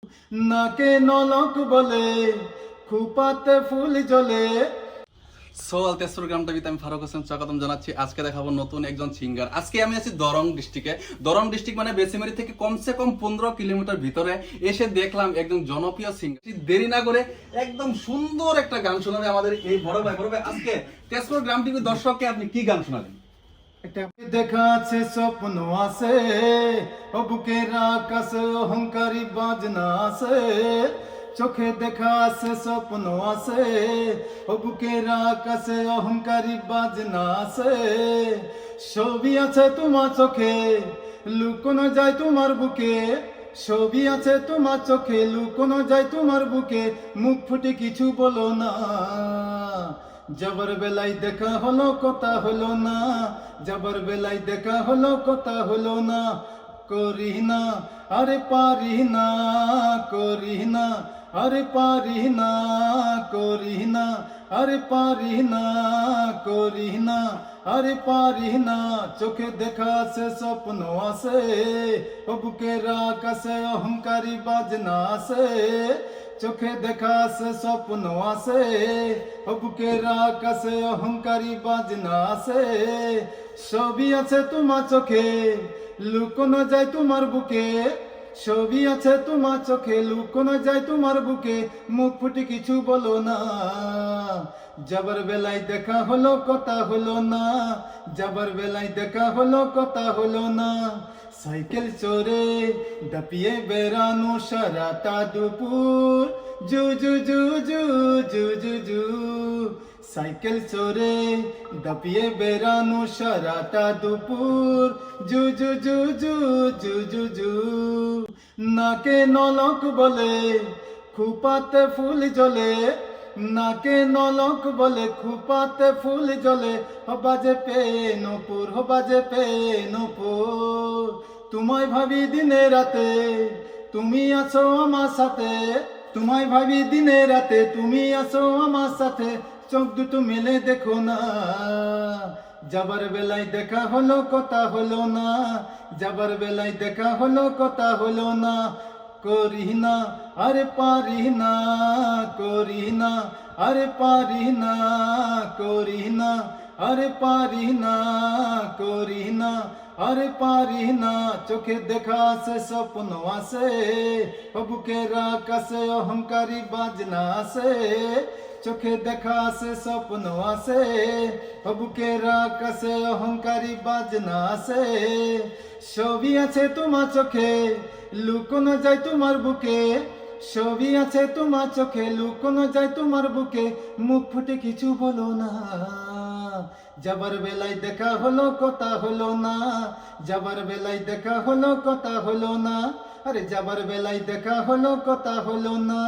নাকে নলক বলে খুপাতে ফুল জ্বলে। তেজপুর গ্রামটা আমি ফারুক হোসেন স্বাগতম জানাচ্ছি। আজকে দেখাবো নতুন একজন সিঙ্গার। আজকে আমি আছি দরং ডিস্ট্রিক্টে। দরং ডিস্ট্রিক্ট মানে বেসিমারি থেকে কমসে কম 15 কিলোমিটার ভিতরে এসে দেখলাম একজন জনপ্রিয় সিঙ্গার। দেরি না করে একদম সুন্দর একটা গান শোনাবে আমাদের এই বড় ভাই। আজকে তেজপুর গ্রাম টিভি দর্শককে আপনি কি গান শোনাবেন? দেখা আছে স্বপ্ন আছে, ও বুকের আকাশে অহংকারী বাজনা আছে। চোখে দেখা আছে স্বপ্ন আছে, ও বুকের আকাশে অহংকারী বাজনা আছে। ছবি আছে তোমার চোখে, লুকোনো যায় তোমার বুকে। ছবি আছে তোমার চোখে, লুকোনো যায় তোমার বুকে। মুখ ফুটে কিছু বলো না, যাবার বেলায় দেখা হলো কথা হলো না। যাবার বেলায় দেখা হলো কথা হলো না। করি না আরে পারি না, করি না আরে পারি না, করি না আরে পারি না, করি না আরে পারি না। চোখে দেখা আছে স্বপ্ন আছে, ও বুকের আকাশে অহংকারী বাজনা আছে। চোখে দেখা আছে স্বপ্ন আছে, ও বুকের আকাশে অহংকারী বাজনা আছে। ছবি আছে তোমার চোখে, লুকোনো যায় তোমার বুকে। ছবি আছে তোমার চোখে, লুকোনো যায় তোমার বুকে। মুখ ফুটে কিছু বলো না, যাবার বেলায় দেখা হলো কথা হলো না। যাবার বেলায় দেখা হলো কথা হলো না। সাইকেল চড়ে দাপিয়ে বেড়ানো সারাটা দুপুর। জু জু জু জু জু জু জু। সাইকেল চড়ে দাপিয়ে বেড়ানো সারাটা দুপুর। জু জু জু জু জু জু জু। নাকে নলক বলে খুপাতে ফুল জ্বলে। নাকে নলক বলে খুপাতে ফুল জ্বলে। বাজে পে নপুর, বাজে পে নপুর। তোমায় ভাবি দিনে রাতে, তুমি আছো আমার সাথে। তোমায় ভাবি দিনে রাতে, তুমি আছো আমার সাথে। চোখ দুটো মেলে দেখো না, যাবার বেলায় দেখা হলো কথা হলো না। যাবার বেলায় দেখা হলো কথা হলো না। করি না আরে পারি না, করি না আরে পারি না, করি না আরে পারি না, করি না আরে পারি না। চোখে দেখা আছে স্বপ্ন আছে, ও বুকের আকাশে অহংকারী বাজনা আছে। চোখে দেখা আছে স্বপ্ন আছে, ও বুকের আকাশে অহংকারী বাজনা আছে। ছবি আছে তোমার চোখে, লুকোনো যায় তোমার বুকে। ছবি আছে তোমার চোখে, লুকোনো যায় তোমার বুকে। মুখ ফুটে কিছু বলো না, যাবার বেলায় দেখা হলো কথা হলো না। যাবার বেলায় দেখা হলো কথা হলো না। আরে যাবার বেলায় দেখা হলো কথা হলো না।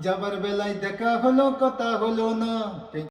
যাবার বেলায় দেখা হলো কথা হলো না।